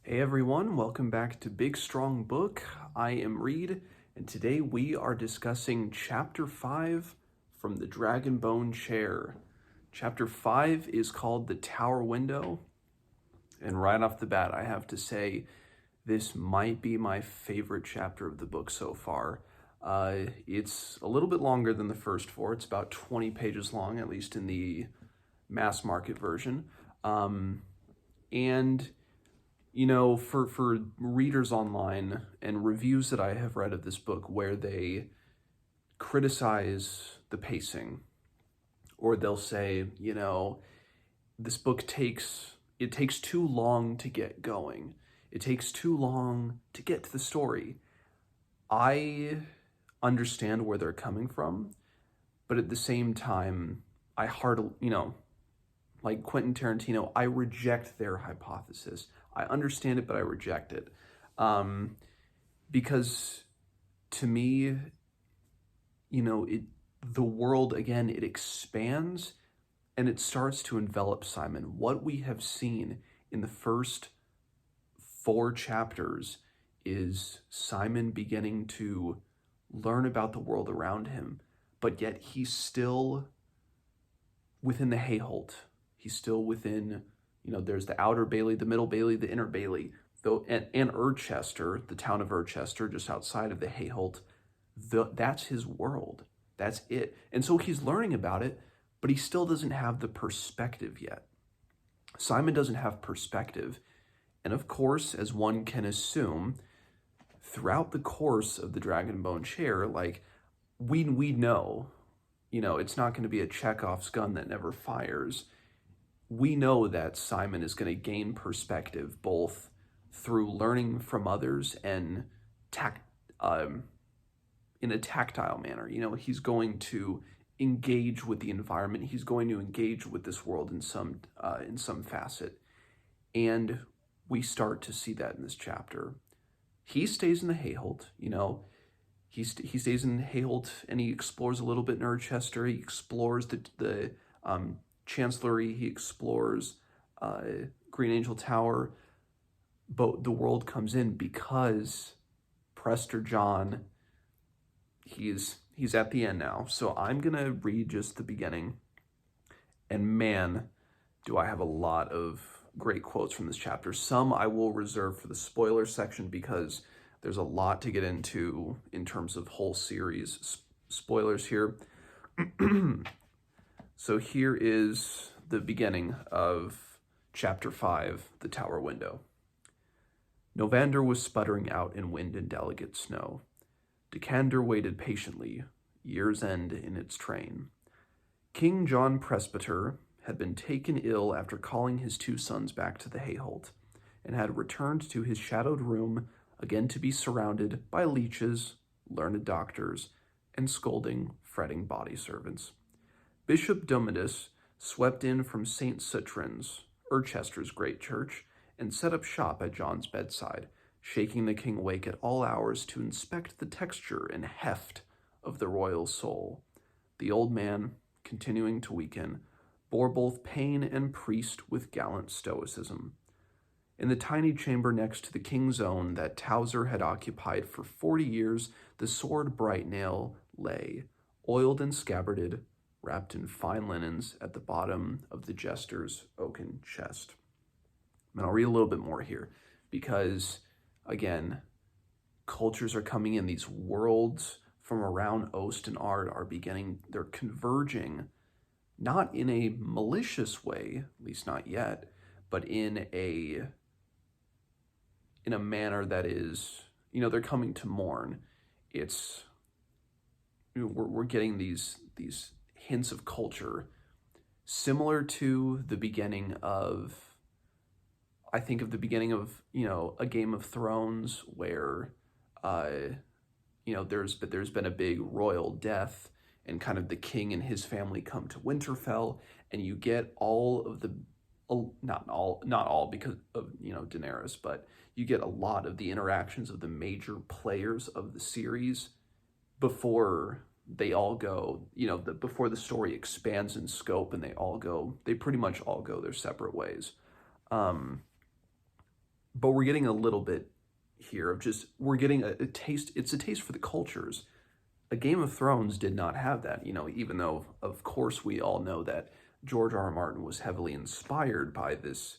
Hey everyone, welcome back to Big Strong Book. I am Reed, and today we are discussing Chapter 5 from the Dragonbone chair. Chapter 5 is called The Tower Window, and right off the bat I have to say this might be my favorite chapter of the book so far. It's a little bit longer than the first four. It's about 20 pages long, at least in the mass market version. And for readers online and reviews that I have read of this book where they criticize the pacing, or they'll say, this book takes too long to get going. It takes too long to get to the story. I understand where they're coming from, but at the same time, I heartily, like Quentin Tarantino, I reject their hypothesis. I understand it, but I reject it. Because to me, the world, again, it expands and it starts to envelop Simon. What we have seen in the first 4 chapters is Simon beginning to learn about the world around him, but yet he's still within the Hayholt. He's still within, there's the outer Bailey, the middle Bailey, the inner Bailey, though, and Urchester, the town of Urchester, just outside of the Hayholt. That's his world. That's it. And so he's learning about it, but he still doesn't have the perspective yet. Simon doesn't have perspective. And of course, as one can assume, throughout the course of the Dragonbone chair, we know, it's not going to be a Chekhov's gun that never fires. We know that Simon is going to gain perspective both through learning from others and in a tactile manner. He's going to engage with the environment. He's going to engage with this world in some facet. And we start to see that in this chapter. He stays in the Hayholt, he stays in Hayholt and he explores a little bit in Urchester. He explores the Chancellery. He explores Green Angel Tower. But the world comes in because Prester John, he's at the end now. So I'm going to read just the beginning. And man, do I have a lot of great quotes from this chapter. Some I will reserve for the spoiler section because there's a lot to get into in terms of whole series spoilers here. So here is the beginning of Chapter 5, The Tower Window. Novander was sputtering out in wind and delicate snow. Decander waited patiently, year's end in its train. King John Presbyter had been taken ill after calling his 2 sons back to the Hayholt, and had returned to his shadowed room again to be surrounded by leeches, learned doctors, and scolding, fretting body servants. Bishop Domitus swept in from St. Sutrin's, Urchester's great church, and set up shop at John's bedside, shaking the king awake at all hours to inspect the texture and heft of the royal soul. The old man, continuing to weaken, bore both pain and priest with gallant stoicism. In the tiny chamber next to the king's own that Towser had occupied for 40 years, the sword Brightnail lay, oiled and scabbarded, wrapped in fine linens at the bottom of the jester's oaken chest. And I'll read a little bit more here because, again, cultures are coming in. These worlds from around Osten are beginning, they're converging, not in a malicious way, at least not yet, but in a manner that is, they're coming to mourn. We're getting these hints of culture similar to the beginning of, I think of the beginning of, a Game of Thrones where, there's been a big royal death and kind of the king and his family come to Winterfell, and you get all of the, not all because of, Daenerys, but you get a lot of the interactions of the major players of the series before they all go, before the story expands in scope and they pretty much all go their separate ways. but we're getting a little bit here of just, we're getting a taste, it's a taste for the cultures. A Game of Thrones did not have that, even though, of course, we all know that George R. R. Martin was heavily inspired by this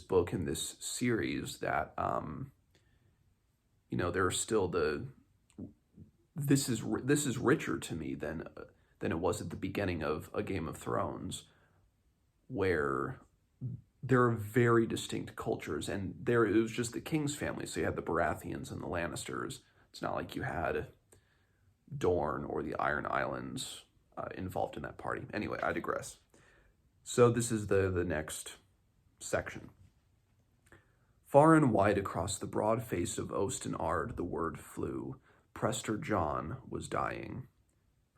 book and this series, that there are still this is richer to me than it was at the beginning of A Game of Thrones, where there are very distinct cultures, and it was just the king's family. So you had the Baratheons and the Lannisters. It's not like you had Dorne or the Iron Islands involved in that party. Anyway, I digress. So this is the next section. Far and wide across the broad face of Osten Ard the word flew. Prester John was dying.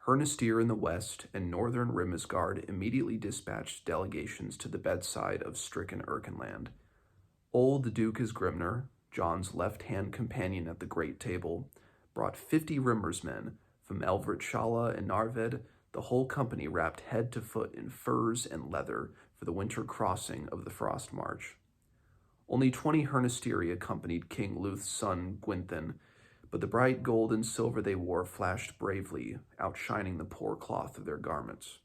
Hernesteer in the west and northern Rimisgard immediately dispatched delegations to the bedside of stricken Erkenland. Old Duke Grimner, John's left-hand companion at the great table, brought 50 Rimmersmen from Elvertshala and Narved, the whole company wrapped head to foot in furs and leather for the winter crossing of the Frost March. Only 20 Hernesteri accompanied King Luth's son Gwynthyn, but the bright gold and silver they wore flashed bravely, outshining the poor cloth of their garments.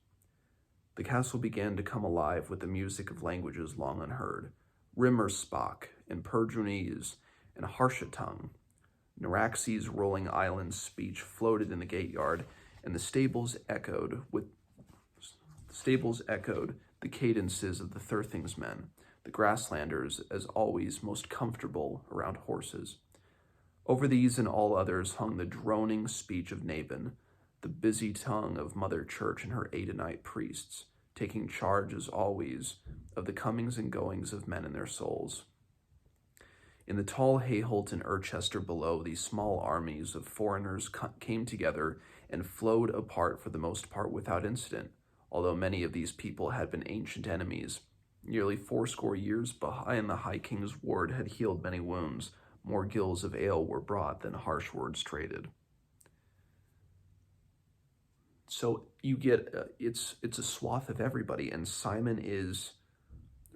The castle began to come alive with the music of languages long unheard. Rimmersbach and Perdrunese and Harshatung. Naraxi's rolling island speech floated in the gateyard, and the stables echoed the cadences of the Thirthings men, the Grasslanders, as always most comfortable around horses. Over these and all others hung the droning speech of Nabon, the busy tongue of Mother Church and her Adonite priests, taking charge, as always, of the comings and goings of men and their souls. In the tall Hayholt and Irchester below, these small armies of foreigners came together and flowed apart for the most part without incident, although many of these people had been ancient enemies. Nearly 80 years behind the High King's ward had healed many wounds. More gills of ale were brought than harsh words traded. So you get, it's a swath of everybody, and Simon is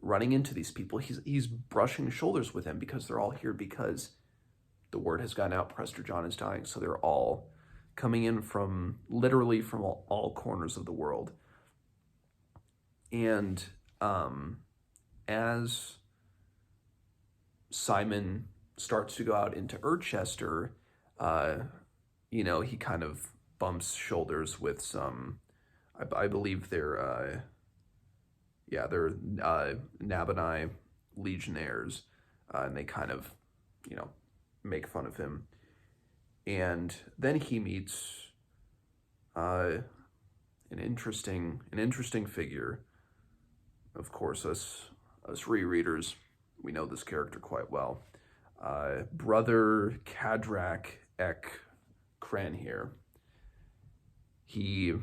running into these people. He's brushing shoulders with them because they're all here because the word has gotten out, Prester John is dying. So they're all coming in from, literally from all corners of the world. And as Simon starts to go out into Irchester, he kind of bumps shoulders with some, I believe they're Nabonai legionnaires, and they kind of, make fun of him. And then he meets an interesting figure. Of course, us rereaders, we know this character quite well. Brother Cadrak Ek Cranhere. He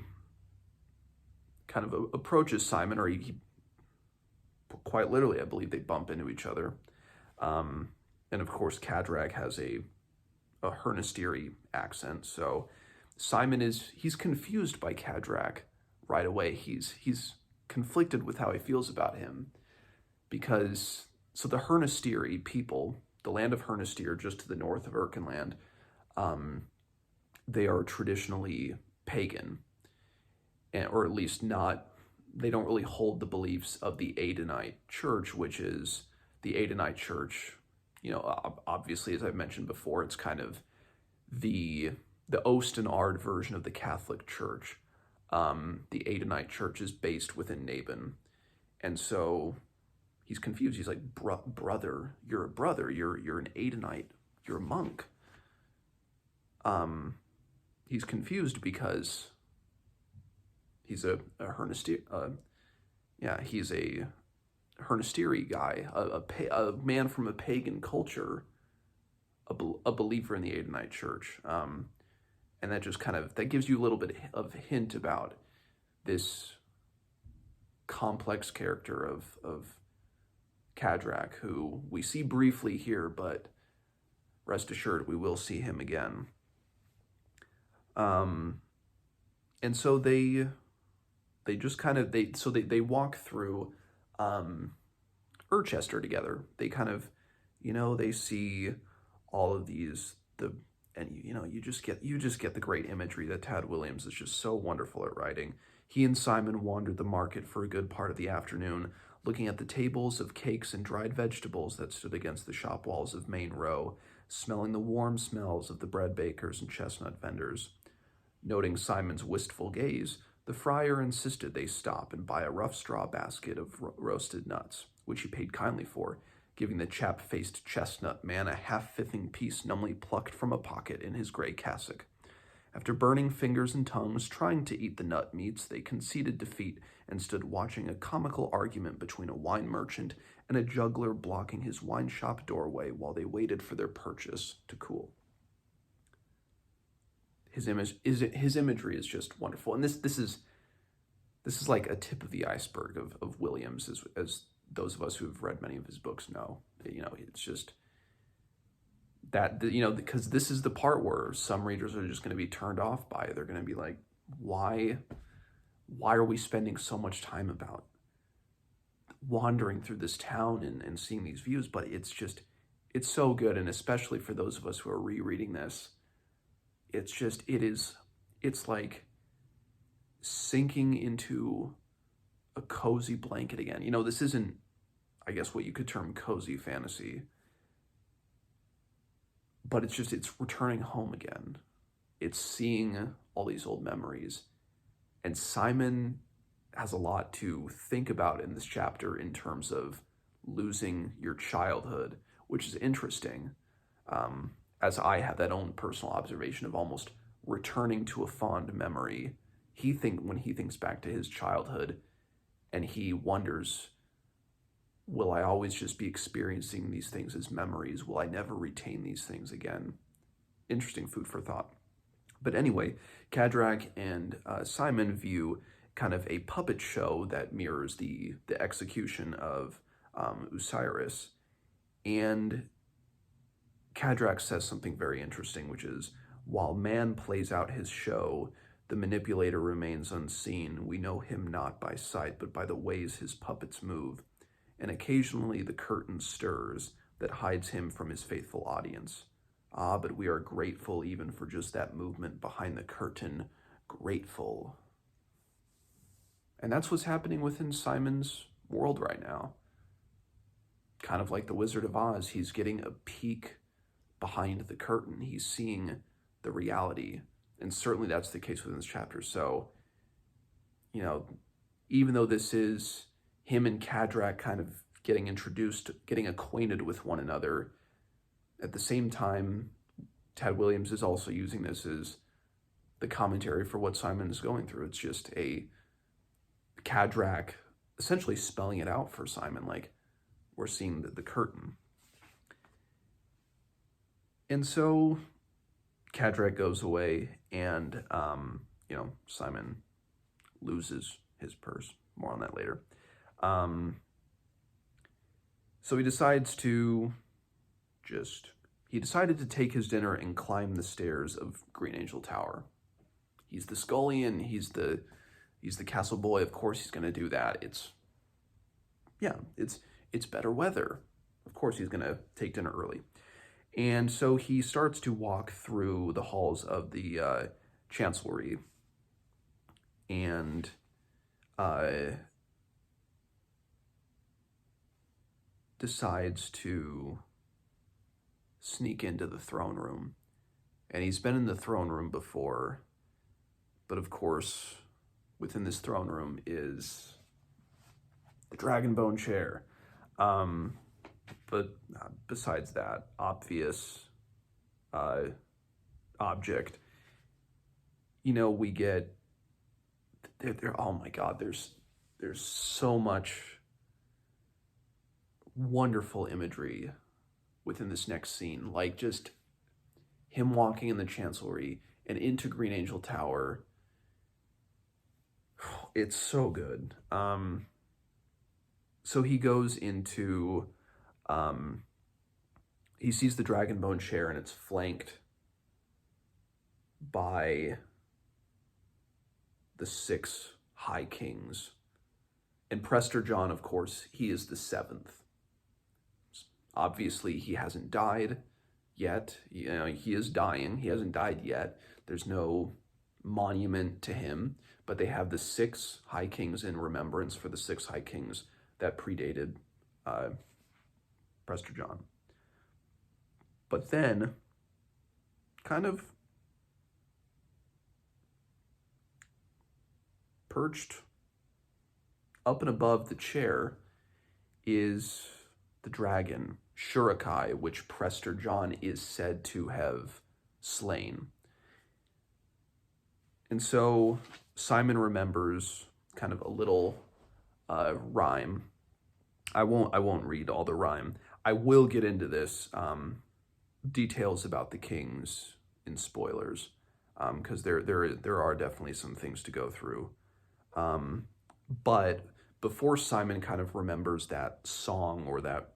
kind of approaches Simon, or he quite literally, I believe they bump into each other. And of course, Cadrak has a Hernesteri accent, so Simon he's confused by Cadrak right away. He's conflicted with how he feels about him, because so the Hernesteri people, the land of Hernesteer just to the north of Erkenland, they are traditionally pagan, or at least not, they don't really hold the beliefs of the Adonite church, which is the Adonite church. Obviously, as I've mentioned before, it's kind of the Osten Ard version of the Catholic Church. The Adonite church is based within Nabon. And so he's confused. He's like, brother, you're a brother. You're an Adonite. You're a monk. He's confused because he's a Hernesteri, he's a Hernesteri guy, a man from a pagan culture, a believer in the Adonite church. And that just that gives you a little bit of hint about this complex character of Cadrak, who we see briefly here, but rest assured we will see him again. And so they just they walk through Irchester together. They kind of They see all of these, and you just get the great imagery that Tad Williams is just so wonderful at writing. He and Simon wandered the market for a good part of the afternoon, looking at the tables of cakes and dried vegetables that stood against the shop walls of Main Row, smelling the warm smells of the bread bakers and chestnut vendors. Noting Simon's wistful gaze, the friar insisted they stop and buy a rough straw basket of roasted nuts, which he paid kindly for, giving the chap-faced chestnut man a half-fifthing piece numbly plucked from a pocket in his gray cassock. After burning fingers and tongues trying to eat the nut meats, they conceded defeat and stood watching a comical argument between a wine merchant and a juggler blocking his wine shop doorway while they waited for their purchase to cool. His imagery is just wonderful, and this is like a tip of the iceberg of Williams, as those of us who have read many of his books know. It's just that, because this is the part where some readers are just going to be turned off by it. They're going to be like, why are we spending so much time about wandering through this town and seeing these views? But it's so good, and especially for those of us who are rereading this, it's like sinking into a cozy blanket again. This isn't, I guess, what you could term cozy fantasy, but it's returning home again. It's seeing all these old memories. And Simon has a lot to think about in this chapter in terms of losing your childhood, which is interesting, as I have that own personal observation of almost returning to a fond memory. When he thinks back to his childhood, and he wonders, will I always just be experiencing these things as memories? Will I never retain these things again? Interesting food for thought. But anyway, Shadrach and Simon view kind of a puppet show that mirrors the execution of Osiris. And Shadrach says something very interesting, which is, while man plays out his show, the manipulator remains unseen. We know him not by sight, but by the ways his puppets move. And occasionally the curtain stirs that hides him from his faithful audience. Ah, but we are grateful even for just that movement behind the curtain. Grateful. And that's what's happening within Simon's world right now. Kind of like the Wizard of Oz, he's getting a peek behind the curtain. He's seeing the reality. And certainly that's the case within this chapter. So, even though this is him and Shadrach kind of getting introduced, getting acquainted with one another, at the same time, Tad Williams is also using this as the commentary for what Simon is going through. It's just a Shadrach essentially spelling it out for Simon, like we're seeing the curtain. And so Shadrach goes away, and Simon loses his purse. More on that later. So he decided to take his dinner and climb the stairs of Green Angel Tower. He's the scullion, he's the castle boy, of course he's gonna do that. It's better weather. Of course he's gonna take dinner early. And so he starts to walk through the halls of the chancellery, and decides to sneak into the throne room. And he's been in the throne room before, but of course, within this throne room is the Dragonbone chair. But besides that obvious object, we get there. Oh my God, there's so much wonderful imagery within this next scene, like just him walking in the chancellery and into Green Angel Tower. It's so good. So he goes into, he sees the Dragonbone chair, and it's flanked by the 6 high kings. And Prester John, of course, he is the 7th. Obviously, he hasn't died yet. He is dying. He hasn't died yet. There's no monument to him, but they have the 6 High Kings in remembrance for the 6 High Kings that predated Prester John. But then, kind of perched up and above the chair is the dragon, Shurikai, which Prester John is said to have slain. And so Simon remembers kind of a little rhyme. I won't read all the rhyme. I will get into this details about the kings in spoilers, because there are definitely some things to go through. But before Simon kind of remembers that song or that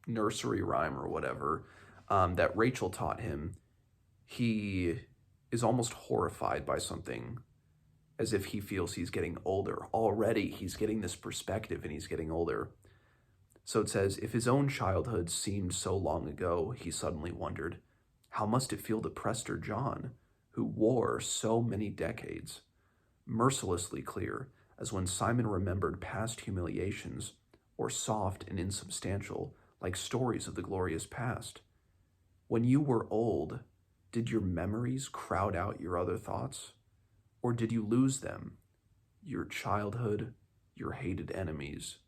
nursery rhyme or whatever that Rachel taught him, he is almost horrified by something, as if he feels he's getting older. Already he's getting this perspective and he's getting older. So it says, if his own childhood seemed so long ago, he suddenly wondered, how must it feel to Prester John, who wore so many decades? Mercilessly clear, as when Simon remembered past humiliations, or soft and insubstantial, like stories of the glorious past. When you were old, did your memories crowd out your other thoughts? Or did you lose them? Your childhood, your hated enemies,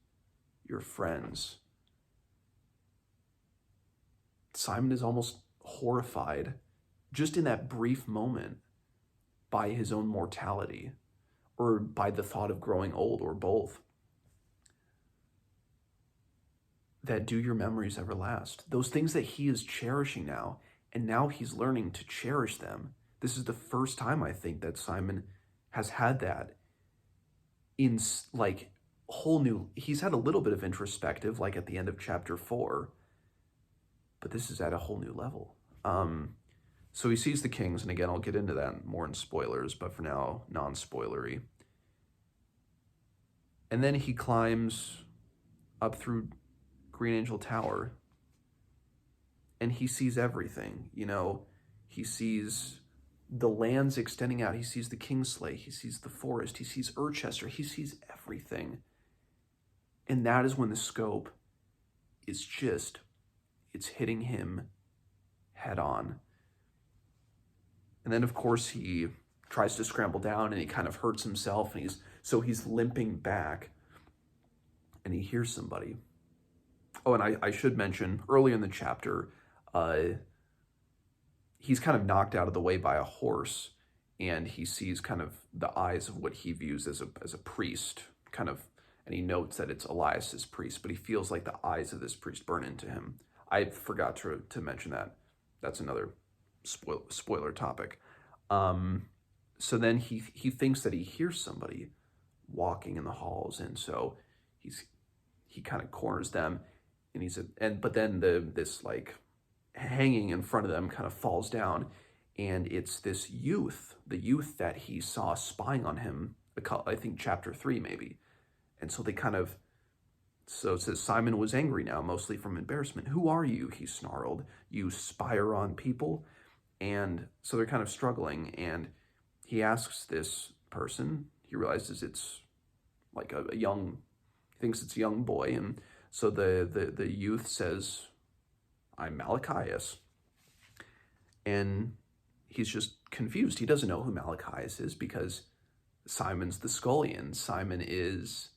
your friends. Simon is almost horrified, just in that brief moment, by his own mortality, or by the thought of growing old, or both. That do your memories ever last? Those things that he is cherishing now, and now he's learning to cherish them. This is the first time, I think, that Simon has had that in, like, whole new... He's had a little bit of introspective, like at the end of chapter 4, but this is at a whole new level. So he sees the kings, and again, I'll get into that more in spoilers, but for now, non-spoilery. And then he climbs up through Green Angel Tower, and he sees everything. He sees the lands extending out. He sees the Kingsley. He sees the forest. He sees Urchester. He sees everything. And that is when the scope is just, it's hitting him head on. And then, of course, he tries to scramble down, and he kind of hurts himself, and he's limping back, and he hears somebody. Oh, and I should mention, early in the chapter, he's kind of knocked out of the way by a horse, and he sees kind of the eyes of what he views as a priest, kind of, and he notes that it's Elias's priest, but he feels like the eyes of this priest burn into him. I forgot to mention that. That's another spoiler topic. So then he thinks that he hears somebody walking in the halls, and so he kind of corners them, and but then this like hanging in front of them kind of falls down, and it's this youth, the youth that he saw spying on him, I think chapter 3 maybe. And so so it says, Simon was angry now, mostly from embarrassment. Who are you? He snarled. You spire on people? And so they're kind of struggling, and he asks this person, he realizes it's like he thinks it's a young boy, and so the youth says, I'm Malachias. And he's just confused. He doesn't know who Malachias is, because Simon's the Scullion. Simon is,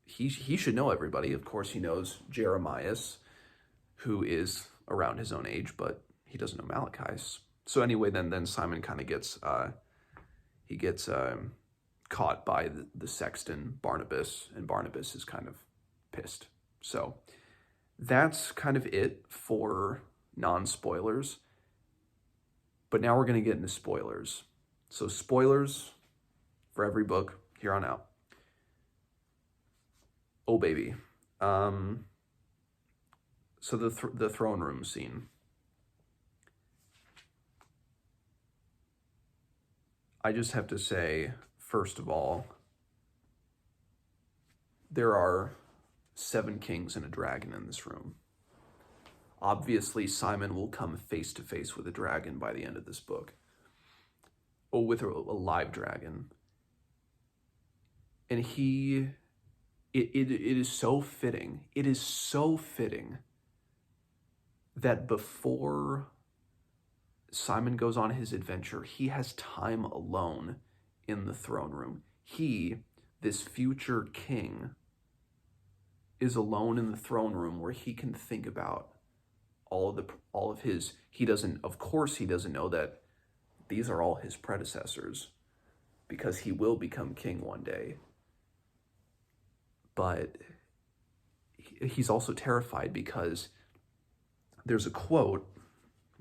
he should know everybody. Of course, he knows Jeremias, who is around his own age, but he doesn't know Malachias. So anyway, then Simon kind of gets caught by the sexton Barnabas, and Barnabas is kind of pissed. So that's kind of it for non-spoilers. But now we're going to get into spoilers. So spoilers for every book here on out. Oh, baby. So the throne room scene. I just have to say, first of all, there are 7 kings and a dragon in this room. Obviously, Simon will come face to face with a dragon by the end of this book, or with a live dragon. And it is so fitting. It is so fitting that before Simon goes on his adventure, he has time alone in the throne room. He, this future king, is alone in the throne room where he can think about all of his, of course he doesn't know that these are all his predecessors, because he will become king one day. But he's also terrified because there's a quote,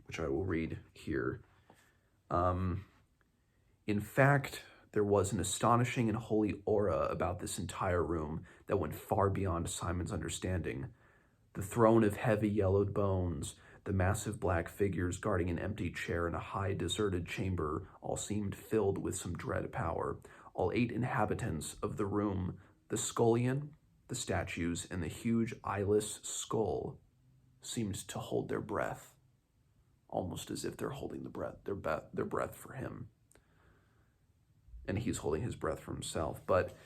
which I will read here. In fact, there was an astonishing and holy aura about this entire room that went far beyond Simon's understanding. The throne of heavy yellowed bones, the massive black figures guarding an empty chair in a high deserted chamber, all seemed filled with some dread power. All 8 inhabitants of the room, the scullion, the statues, and the huge eyeless skull, seemed to hold their breath, almost as if they're holding their breath for him. And he's holding his breath for himself. But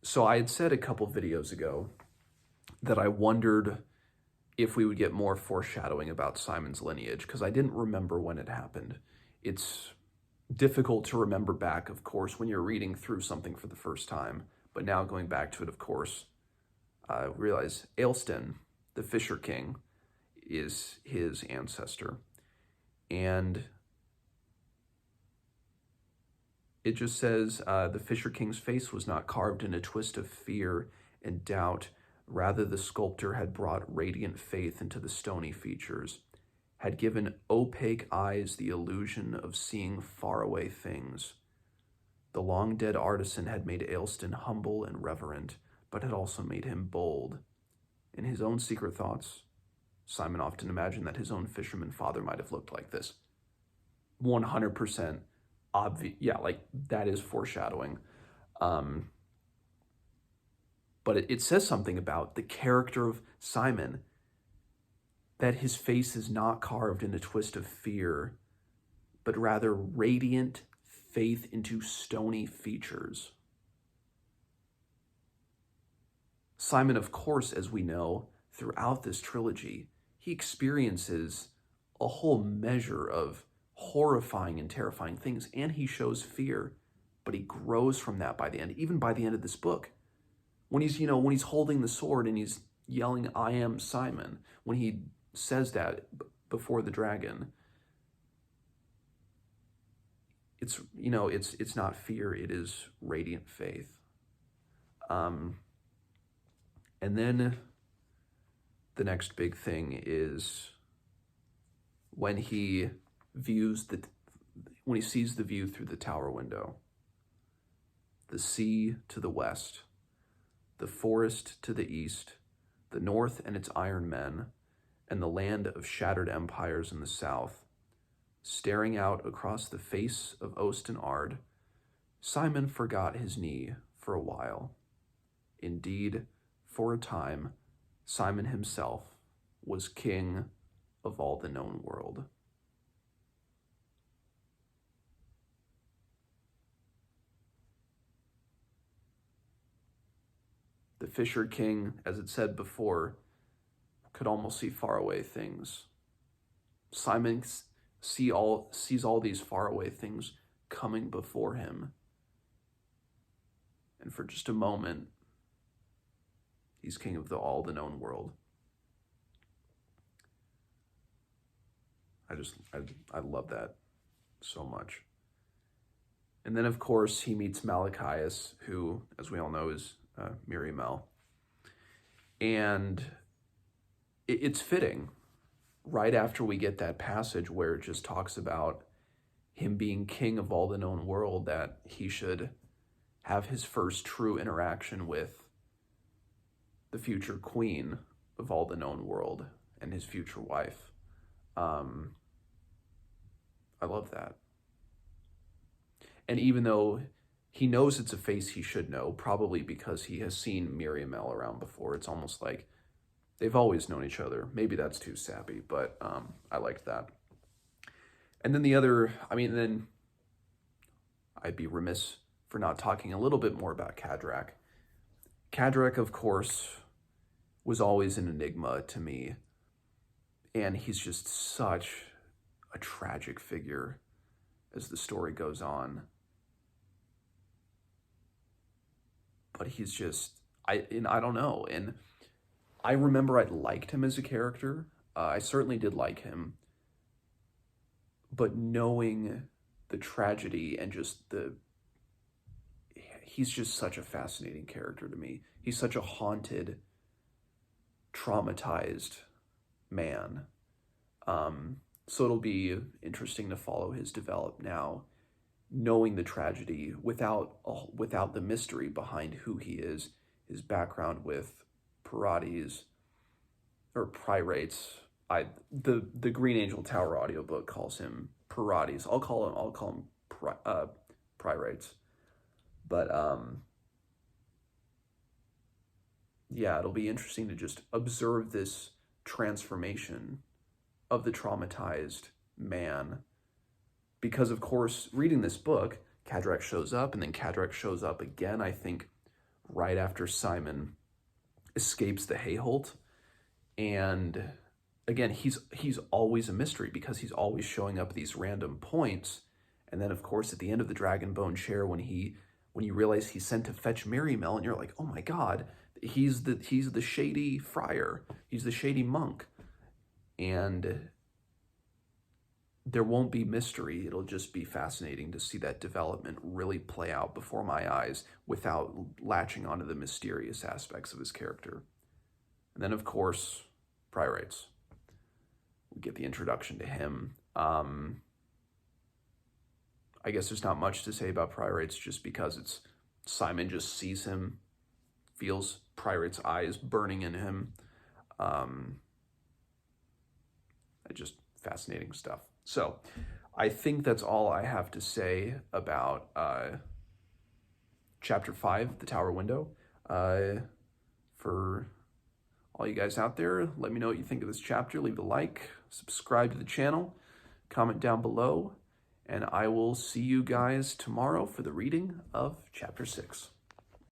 so I had said a couple videos ago that I wondered if we would get more foreshadowing about Simon's lineage, because I didn't remember when it happened. It's difficult to remember back, of course, when you're reading through something for the first time. But now going back to it, of course, I realize Osten, the Fisher King, is his ancestor. And it just says, the Fisher King's face was not carved in a twist of fear and doubt. Rather, the sculptor had brought radiant faith into the stony features, had given opaque eyes the illusion of seeing faraway things. The long-dead artisan had made Osten humble and reverent, but had also made him bold. In his own secret thoughts, Simon often imagined that his own fisherman father might have looked like this. 100% obvious. Yeah, like that is foreshadowing. But it says something about the character of Simon, that his face is not carved in a twist of fear, but rather radiant faith into stony features. Simon, of course, as we know, throughout this trilogy, he experiences a whole measure of horrifying and terrifying things, and he shows fear, but he grows from that by the end, even by the end of this book. When he's holding the sword and he's yelling, "I am Simon," when he says that before the dragon, it's not fear, it is radiant faith. And then the next big thing is when he sees the view through the tower window, the sea to the west, the forest to the east, the north and its iron men, and the land of shattered empires in the south. Staring out across the face of Osten Ard, Simon forgot his knee for a while. Indeed, for a time, Simon himself was king of all the known world. The Fisher King, as it said before, could almost see faraway things. Simon sees all these faraway things coming before him. And for just a moment, he's king of all the known world. I love that so much. And then, of course, he meets Malachias, who, as we all know, is Miriamel. And it's fitting, right after we get that passage where it just talks about him being king of all the known world, that he should have his first true interaction with the future queen of all the known world and his future wife. I love that. And even though he knows it's a face he should know, probably because he has seen Miriamel around before. It's almost like they've always known each other. Maybe that's too sappy, but I liked that. And then the other, then I'd be remiss for not talking a little bit more about Cadrak. Cadrak, of course, was always an enigma to me, and he's just such a tragic figure as the story goes on. But he's just, I don't know, and I remember I liked him as a character. I certainly did like him, but knowing the tragedy and just he's just such a fascinating character to me. He's such a haunted, traumatized man. So it'll be interesting to follow his develop now, knowing the tragedy without the mystery behind who he is, his background with pirates. The Green Angel Tower audiobook calls him pirates. I'll call him pirates. But yeah, it'll be interesting to just observe this transformation of the traumatized man. Because, of course, reading this book, Cadrak shows up, and then Cadrak shows up again, I think, right after Simon escapes the Hayholt. And again, he's always a mystery because he's always showing up at these random points. And then, of course, at the end of the Dragonbone chair, when you realize he's sent to fetch Miriamel, and you're like, oh my God, he's the shady friar. He's the shady monk. And there won't be mystery. It'll just be fascinating to see that development really play out before my eyes without latching onto the mysterious aspects of his character. And then, of course, pirates. We get the introduction to him. I guess there's not much to say about pirates just because Simon just sees him, feels pirate's eyes burning in him. Just fascinating stuff. So I think that's all I have to say about Chapter 5, The Tower Window. For all you guys out there, let me know what you think of this chapter. Leave a like, subscribe to the channel, comment down below, and I will see you guys tomorrow for the reading of Chapter 6.